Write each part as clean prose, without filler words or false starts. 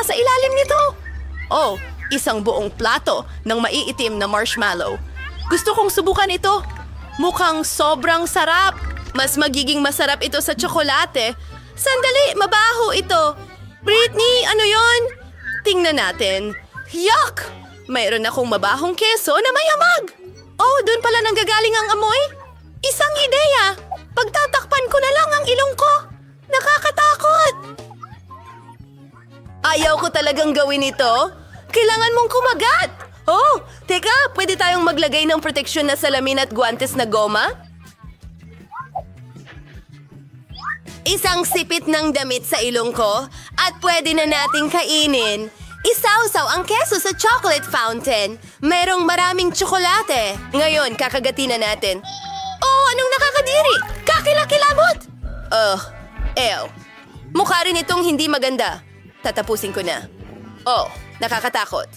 nasa ilalim nito? Oh, isang buong plato ng maiitim na marshmallow. Gusto kong subukan ito. Mukhang sobrang sarap. Mas magiging masarap ito sa tsokolate. Sandali, mabaho ito. Britney, ano yon? Tingnan natin. Yuck! Mayroon akong mabahong keso na mayamag. Oh, doon pala nanggagaling ang amoy. Isang ideya. Pagtatakpan ko na lang ang ilong ko. Nakakatakot. Ayaw ko talagang gawin ito. Kailangan mong kumagat. Oh, teka, pwede tayong maglagay ng proteksyon na salamin at guwantes na goma? Isang sipit ng damit sa ilong ko at pwede na nating kainin. Isawsaw ang keso sa chocolate fountain. Merong maraming tsokolate. Ngayon, kakagatin na natin. Oh, anong nakakadiri? Kakilakilabot! Ew. Mukha rin itong hindi maganda. Tatapusin ko na. Oh, nakakatakot.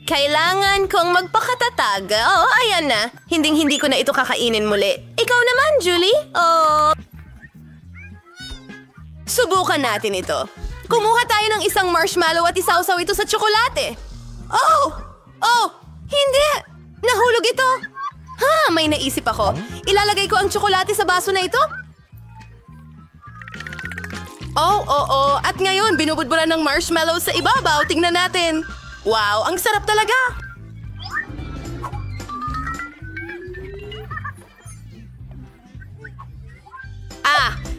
Kailangan kong magpakatatag. Oh, ayan na. Hinding-hindi ko na ito kakainin muli. Ikaw naman, Julie? Oh. Subukan natin ito. Kumuha tayo ng isang marshmallow at isawsaw ito sa tsokolate. Oh! Hindi! Nahulog ito. May naisip ako. Ilalagay ko ang tsokolate sa baso na ito. Oo. At ngayon, binubudburan ng marshmallow sa ibabaw. Tingnan natin. Wow, ang sarap talaga!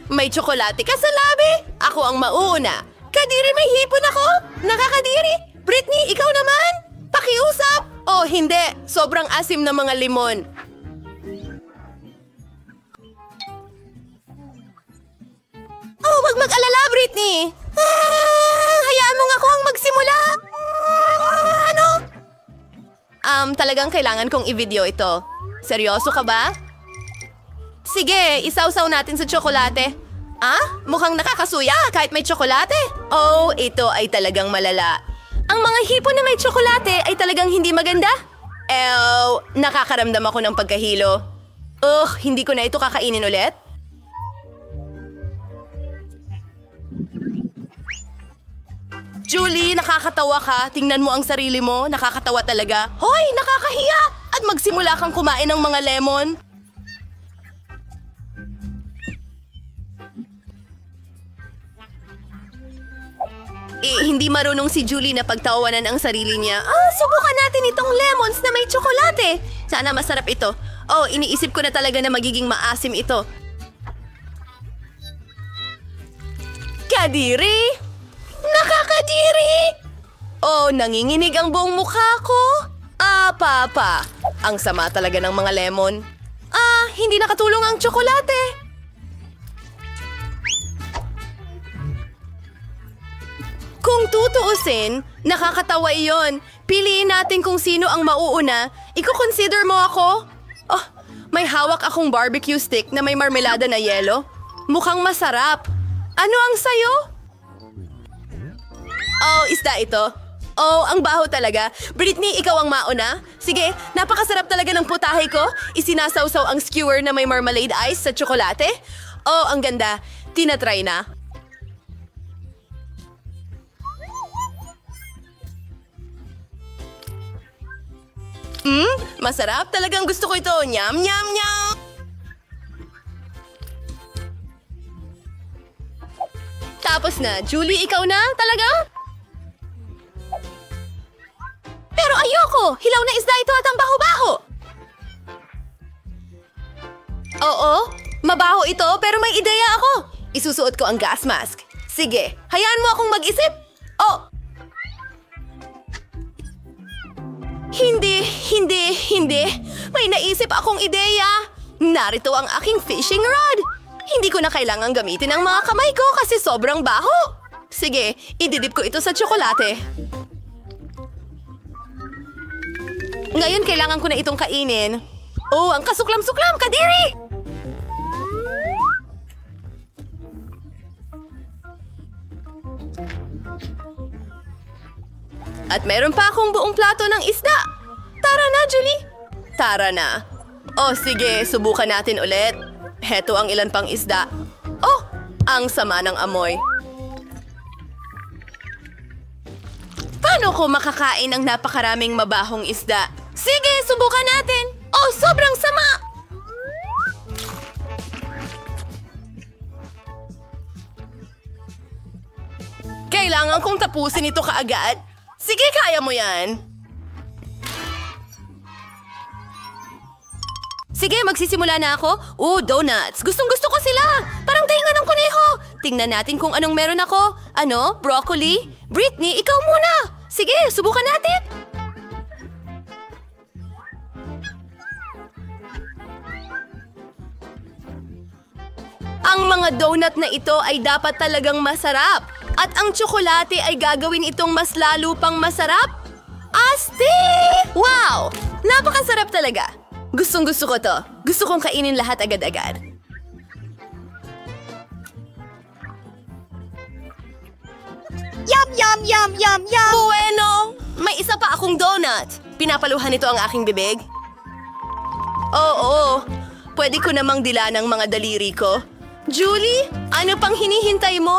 May tsokolate ka sa labi? Ako ang mauuna. Kadiri, may hipon ako! Nakakadiri! Britney, ikaw naman! Pakiusap! Oh, hindi. Sobrang asim ng mga limon. Oh, wag mag-alala, Britney! Hayaan mo nga ako ang magsimula! Ano? Talagang kailangan kong i-video ito. Seryoso ka ba? Sige, isawsaw natin sa tsokolate. Mukhang nakakasuya kahit may tsokolate. Oh, ito ay talagang malala. Ang mga hipon na may tsokolate ay talagang hindi maganda. Nakakaramdam ako ng pagkahilo. Hindi ko na ito kakainin ulit. Julie, nakakatawa ka. Tingnan mo ang sarili mo. Nakakatawa talaga. Hoy, nakakahiya! At magsimula kang kumain ng mga lemon. Hindi marunong si Julie na pagtawanan ang sarili niya. Subukan natin itong lemons na may tsokolate. Sana masarap ito. Oh, iniisip ko na talaga na magiging maasim ito. Kadiri! Nakakadiri! Oh, nanginginig ang buong mukha ko. Papa. Ang sama talaga ng mga lemon. Hindi nakatulong ang tsokolate. Kung tutuusin, nakakatawa iyon. Piliin natin kung sino ang mauuna. Iko-consider mo ako? Oh, may hawak akong barbecue stick na may marmelada na yelo. Mukhang masarap. Ano ang sayo? Oh, isda ito. Oh, ang baho talaga. Britney, ikaw ang mauna. Sige, napakasarap talaga ng putahe ko. Isinasawsaw ang skewer na may marmalade ice sa tsokolate. Oh, ang ganda. Tinatry na. Masarap. Talagang gusto ko ito. Nyam, nyam, nyam. Tapos na. Julie, ikaw na? Talaga? Pero ayoko! Hilaw na isda ito at ang baho-baho! Oo, mabaho ito pero may ideya ako. Isusuot ko ang gas mask. Sige, hayaan mo akong mag-isip. Oh! Hindi. May naisip akong ideya. Narito ang aking fishing rod. Hindi ko na kailangang gamitin ang mga kamay ko kasi sobrang baho. Sige, ididip ko ito sa tsokolate. Ngayon, kailangan ko na itong kainin. Oh, ang kasuklam-suklam, kadiri! At meron pa akong buong plato ng isda. Tara na, Julie. Tara na. Oh, sige, subukan natin ulit. Heto ang ilan pang isda. Oh, ang sama ng amoy. Paano ko makakain ng napakaraming mabahong isda? Sige, subukan natin. Oh, sobrang sama! Kailangan kong tapusin ito kaagad. Sige, kaya mo yan. Sige, magsisimula na ako. Donuts. Gustong-gusto ko sila. Parang dahinga ng kuneho. Tingnan natin kung anong meron ako. Ano? Broccoli? Britney, ikaw muna. Sige, subukan natin. Ang mga donut na ito ay dapat talagang masarap. At ang tsokolate ay gagawin itong mas lalo pang masarap. Asti! Wow! Napakasarap talaga. Gustong-gusto ko to. Gusto kong kainin lahat agad-agad. Yum, yum, yum, yum, yum! Bueno! May isa pa akong donut. Pinapaluhan nito ang aking bibig. Oo. Pwede ko namang dila ng mga daliri ko. Julie, ano pang hinihintay mo?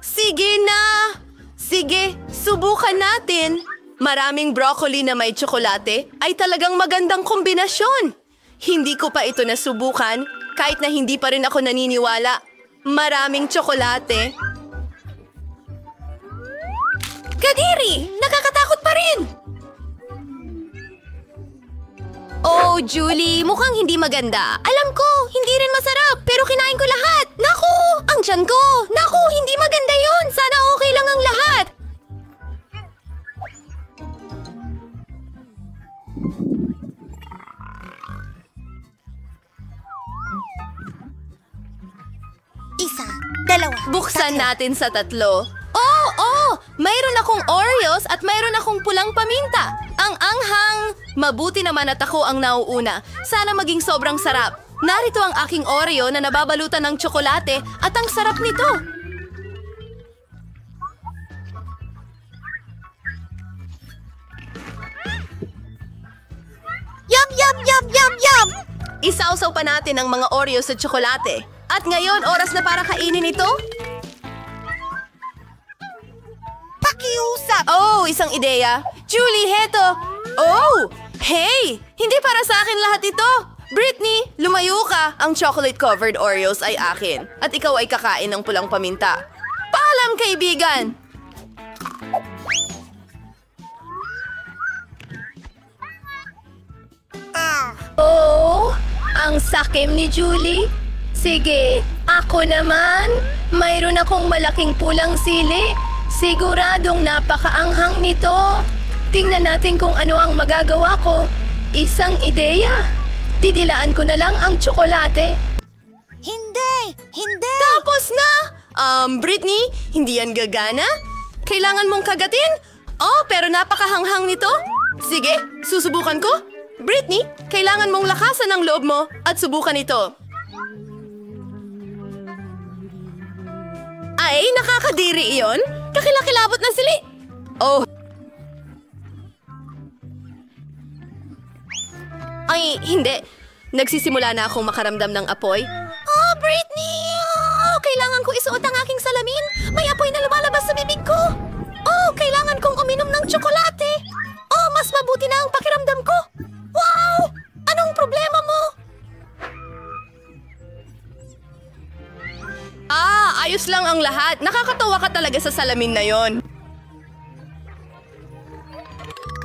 Sige na! Sige, subukan natin. Maraming broccoli na may tsokolate ay talagang magandang kombinasyon. Hindi ko pa ito nasubukan kahit na hindi pa rin ako naniniwala. Maraming tsokolate. Kadiri! Nakakatakot pa rin! Oh, Julie, mukhang hindi maganda. Alam ko, hindi rin masarap, pero kinain ko lahat. Naku, ang tiyan ko. Naku, hindi maganda yon. Sana okay lang ang lahat. Isa, dalawa, Buksan natin sa tatlo. Oh! Mayroon akong Oreos at mayroon akong pulang paminta. Ang anghang! Mabuti naman at ako ang nauuna. Sana maging sobrang sarap. Narito ang aking Oreo na nababalutan ng tsokolate at ang sarap nito. Yum, yum, yum, yum, yum! Isausaw pa natin ang mga Oreo sa tsokolate. At ngayon, oras na para kainin ito? Pakiusap! Oh, isang ideya. Julie, heto. Oh! Hey! Hindi para sa akin lahat ito. Britney, lumayo ka. Ang chocolate-covered Oreos ay akin. At ikaw ay kakain ng pulang paminta. Paalam, kaibigan! Oh, ang sakim ni Julie. Sige, ako naman. Mayroon akong malaking pulang sili. Siguradong napakaanghang nito. Tingnan natin kung ano ang magagawa ko. Isang ideya. Didilaan ko na lang ang tsokolate. Hindi! Hindi! Tapos na! Britney, hindi yan gagana? Kailangan mong kagatin? Oh, pero napakahanghang nito. Sige, susubukan ko. Britney, kailangan mong lakasan ang loob mo at subukan ito. Ay, nakakadiri iyon. Kakilakilabot na sili. Oh. Ay, hindi. Nagsisimula na akong makaramdam ng apoy. Oh, Britney! Oh, kailangan ko isuot ang aking salamin. May apoy na lumalabas sa bibig ko. Oh, kailangan kong uminom ng tsokolate. Oh, mas mabuti na ang pakiramdam ko. Wow! Anong problema mo? Ayos lang ang lahat. Nakakatawa ka talaga sa salamin na yon.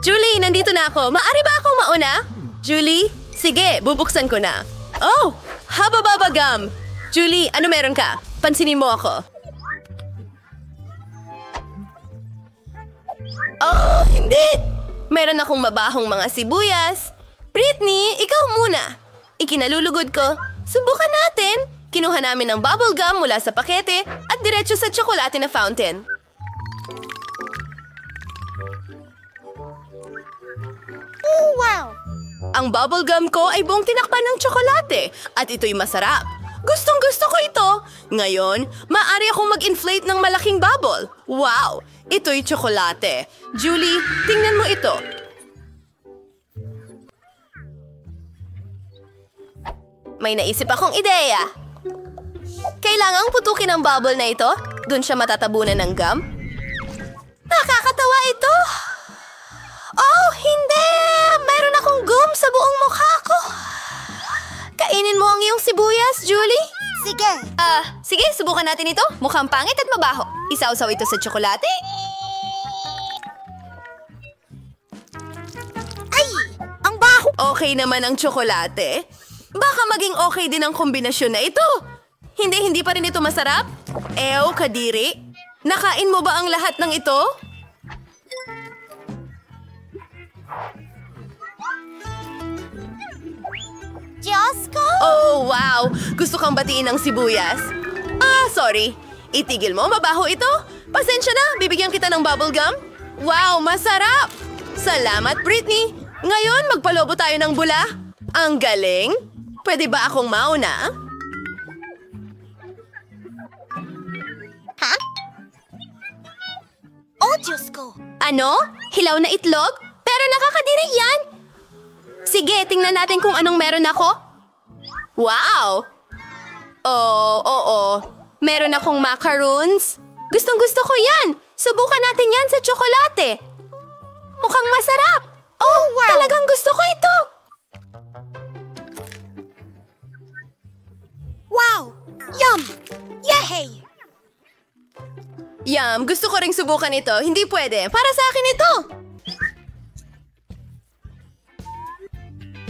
Julie, nandito na ako. Maari ba akong mauna? Julie? Sige, bubuksan ko na. Oh, haba-baba gum. Julie, ano meron ka? Pansinin mo ako. Oh, hindi. Meron akong mabahong mga sibuyas. Britney, ikaw muna. Ikinalulugod ko. Subukan natin. Kinuha namin ng bubble gum mula sa pakete at diretso sa tsokolate na fountain. Oh, wow! Ang bubble gum ko ay buong tinakpan ng tsokolate at ito'y masarap. Gustong-gusto ko ito. Ngayon, maaari akong mag-inflate ng malaking bubble. Wow! Ito'y tsokolate. Julie, tingnan mo ito. May naisip akong ideya. Kailangang putukin ang bubble na ito. Doon siya matatabunan ng gum. Nakakatawa ito. Oh, hindi! Mayroon akong gum sa buong mukha ko. Kainin mo ang iyong sibuyas, Julie. Sige. Sige, subukan natin ito. Mukhang pangit at mabaho. Isawsaw ito sa tsokolate. Ay! Ang baho! Okay naman ang tsokolate. Baka maging okay din ang kombinasyon na ito. Hindi pa rin ito masarap? Ew, kadiri. Nakain mo ba ang lahat ng ito? Diyos ko! Oh, wow! Gusto kang batiin ng sibuyas? Sorry. Itigil mo, mabaho ito. Pasensya na, bibigyan kita ng bubble gum. Wow, masarap! Salamat, Britney. Ngayon, magpalobo tayo ng bula. Ang galing. Pwede ba akong mauna? Ha? Oh, Diyos ko! Ano? Hilaw na itlog? Pero nakakadiri yan! Sige, tingnan natin kung anong meron ako. Wow! Oo. Meron akong macaroons. Gustong-gusto ko yan! Subukan natin yan sa tsokolate. Mukhang masarap! Oh, wow! Talagang gusto ko ito! Wow! Yum! Yehey! Yum, gusto ko ring subukan ito. Hindi pwede. Para sa akin ito!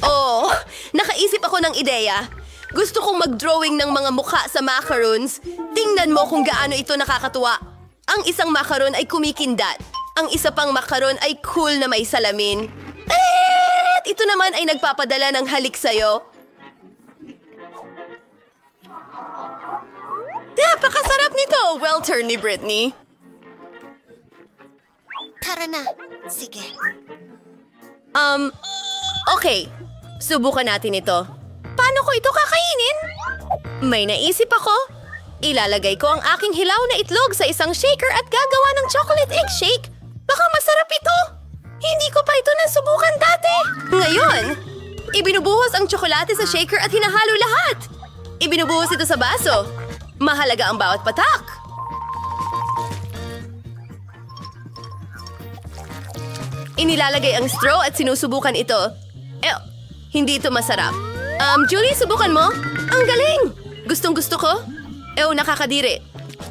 Oh, nakaisip ako ng ideya. Gusto kong mag-drawing ng mga mukha sa macaroons. Tingnan mo kung gaano ito nakakatuwa. Ang isang macaron ay kumikindat. Ang isa pang macaron ay cool na may salamin. At ito naman ay nagpapadala ng halik sa'yo. Napakasarap nito! Well turn ni Britney. Tara na. Sige. Okay. Subukan natin ito. Paano ko ito kakainin? May naisip ako. Ilalagay ko ang aking hilaw na itlog sa isang shaker at gagawa ng chocolate egg shake. Baka masarap ito. Hindi ko pa ito nasubukan dati. Ngayon, ibinubuhos ang tsokolate sa shaker at hinahalo lahat. Ibinubuhos ito sa baso. Mahalaga ang bawat patak. Inilalagay ang straw at sinusubukan ito. Hindi ito masarap. Julie, subukan mo. Ang galing! Gustong-gusto ko. Nakakadiri.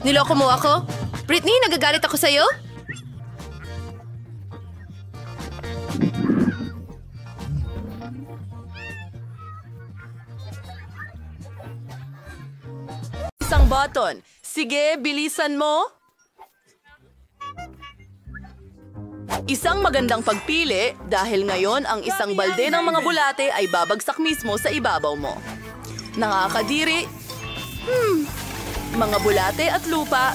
Niloko mo ako. Britney, nagagalit ako sa'yo? Isang button. Sige, bilisan mo. Isang magandang pagpili dahil ngayon ang isang balde ng mga bulate ay babagsak mismo sa ibabaw mo. Nakakadiri. Mga bulate at lupa.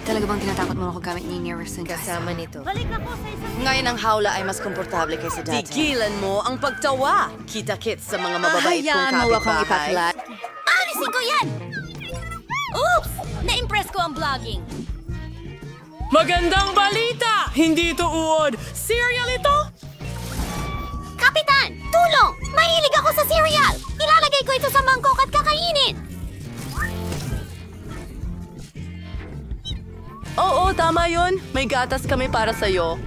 Talaga bang tinatakot mo ako gamit ni Nearson? Kasama nito. Ngayon ang hawla ay mas komportable kaysa dati. Tigilan mo ang pagtawa. Kita-kits sa mga mababait kong Hayaan mo akong kapitbahay. ipaklat. Alisin ko yan! Oops! Na-impress ko ang vlogging. Magandang balita! Hindi ito uod. Cereal ito? Kapitan! Tulong! Mahilig ako sa cereal! Ilalagay ko ito sa mangkok at kakainin! Oo, tama yun. May gatas kami para sa'yo.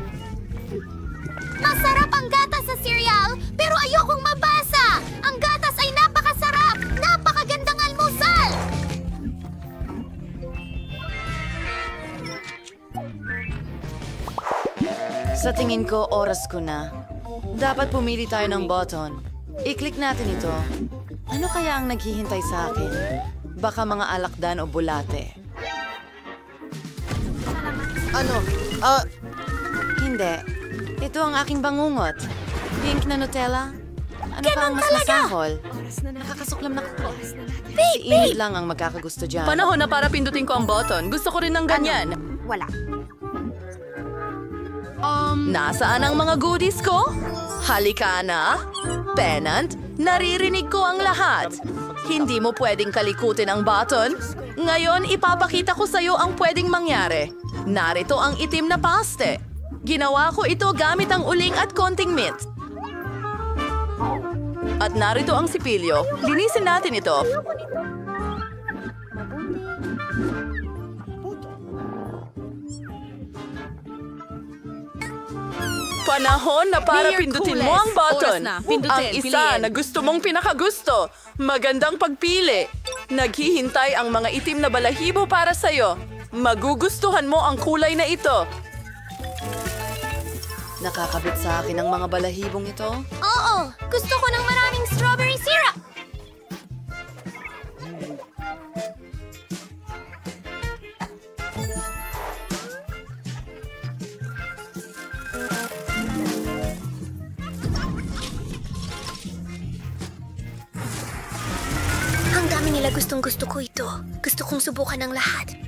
Masarap ang gatas sa cereal, pero ayokong mabasa! Ang gatas ay napakasarap! Napakagandang almusal! Sa tingin ko, oras ko na. Dapat pumili tayo ng button. I-click natin ito. Ano kaya ang naghihintay sa akin? Baka mga alakdan o bulate. Ano? Hindi. Ito ang aking bangungot. Pink na Nutella? Ano pa ang mas masahol? Nakakasuklam na ko. Si Init lang ang magkakagusto dyan. Panahon na para pindutin ko ang button. Gusto ko rin ng ganyan. Wala. Nasaan ang mga goodies ko? Halika na. Pennant, naririnig ko ang lahat. Hindi mo pwedeng kalikutin ang button. Ngayon, ipapakita ko sa'yo ang pwedeng mangyari. Narito ang itim na paste. Ginawa ko ito gamit ang uling at konting mint. At narito ang sipilyo. Linisin natin ito. Panahon na para Mayor pindutin Kules. mo ang button. Oras na. Pindutin, Ang isa piliin. na gusto mong pinakagusto. Magandang pagpili. Naghihintay ang mga itim na balahibo para sa'yo. Magugustuhan mo ang kulay na ito. Nakakabit sa akin ang mga balahibong ito. Oo! Gusto ko ng maraming strawberry syrup! Ang dami nila gustong-gusto ko ito. Gusto kong subukan ng lahat.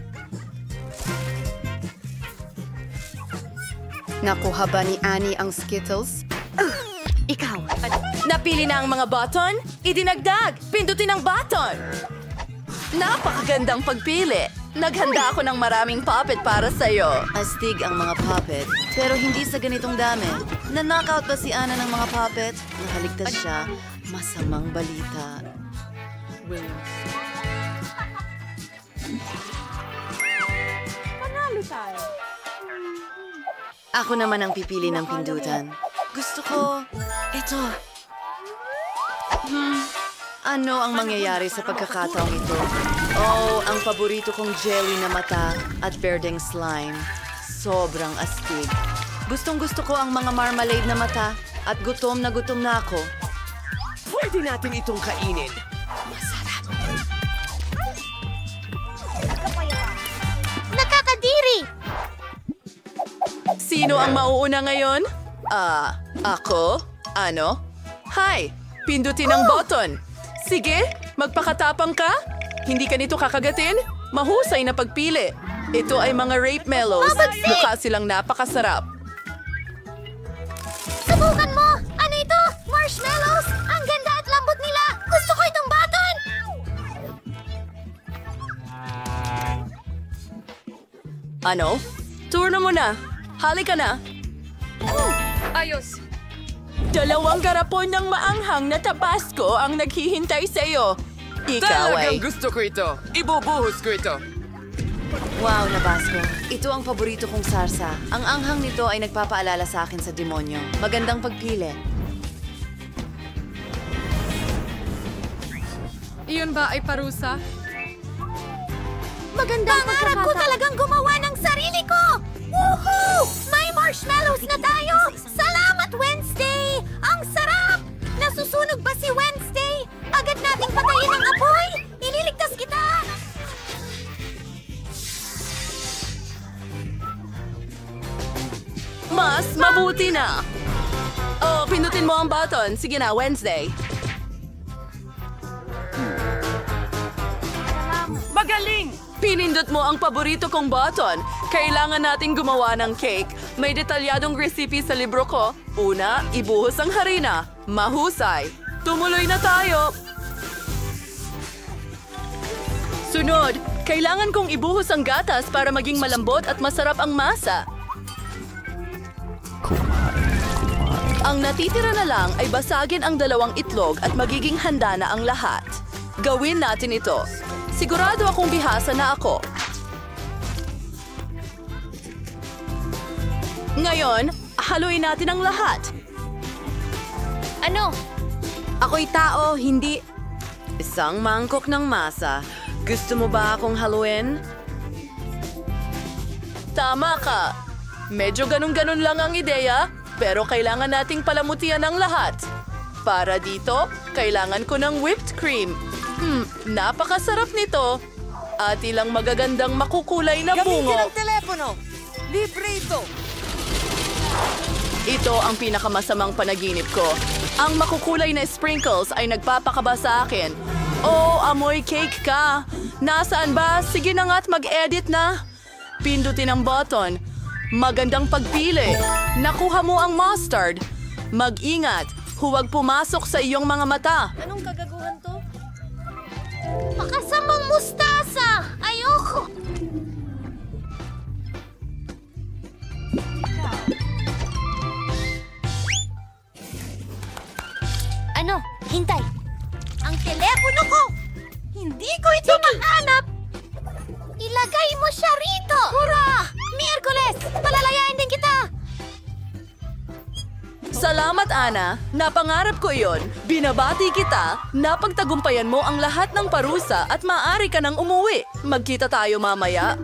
Nakuha ba ni Annie ang Skittles? Ikaw. Napili na ang mga button? Idinagdag! Pindutin ang button! Napakagandang pagpili. Naghanda ako ng maraming puppet para sa'yo. Astig ang mga puppet, pero hindi sa ganitong dami. Na-knockout ba si Anna ng mga puppet? Nakaligtas siya. Masamang balita. Ako naman ang pipili ng pindutan. Gusto ko ito. Ano ang mangyayari sa pagkakataong ito? Oh, ang paborito kong jelly na mata at berdeng slime. Sobrang astig. Gustong-gusto ko ang mga marmalade na mata at gutom na ako. Pwede natin itong kainin. Nakakadiri! Sino ang mauuna ngayon? Ako? Ano? Hi! Pindutin ang button. Sige, magpakatapang ka. Hindi ka nito kakagatin? Mahusay na pagpili. Ito ay mga rape mellows. Mabagsik! Mukha silang napakasarap. Subukan mo! Ano ito? Marshmallows! Ang ganda at lambot nila! Gusto ko itong button! Ano? Turno mo na. Halika na. Ayos. Dalawang garapon ng maanghang na tabasco ang naghihintay sa iyo. Ikaw ay... Talagang gusto ko ito. Ibubuhos ko ito. Wow, Nabasco. Ito ang paborito kong sarsa. Ang anghang nito ay nagpapaalala sa akin sa demonyo. Magandang pagpili. Iyon ba ay parusa? Magandang pangarap ko talagang gumawa ng sarili ko! Woohoo! May marshmallows na tayo! Salamat, Wednesday! Ang sarap! Nasusunog ba si Wednesday? Agad nating patayin ang apoy! Ililigtas kita! Mas mabuti na. Oh, pindutin mo ang button. Sige na, Wednesday. Magaling! Pinindot mo ang paborito kong button. Kailangan nating gumawa ng cake. May detalyadong recipe sa libro ko. Una, ibuhos ang harina. Mahusay. Tumuloy na tayo. Sunod, kailangan kong ibuhos ang gatas para maging malambot at masarap ang masa. Ang natitira na lang ay basagin ang 2 itlog at magiging handa na ang lahat. Gawin natin ito. Sigurado akong bihasa na ako. Ngayon, haluin natin ang lahat. Ano? Ako'y tao, hindi... Isang mangkok ng masa. Gusto mo ba akong haluin? Tama ka. Medyo ganun-ganun lang ang ideya, pero kailangan nating palamutian ang lahat. Para dito, kailangan ko ng whipped cream. Napakasarap nito. At ilang magagandang makukulay na bungo. Gamitin ang telepono! Libre ito! Ito ang pinakamasamang panaginip ko. Ang makukulay na sprinkles ay nagpapakaba sa akin. Oh, amoy cake ka. Nasaan ba? Sige na nga't mag-edit na. Pindutin ang button. Magandang pagpili. Nakuha mo ang mustard. Mag-ingat. Huwag pumasok sa iyong mga mata. Anong kagaguhan to? Makasamang mustasa! Ayoko! Ano? Hintay Hindi ko ito mahanap! Ilagay mo siya rito! Hurra! Miyerkules! Palalayain din kita! Salamat, Ana. Napangarap ko iyon. Binabati kita. Napagtagumpayan mo ang lahat ng parusa at maaari ka nang umuwi. Magkita tayo mamaya.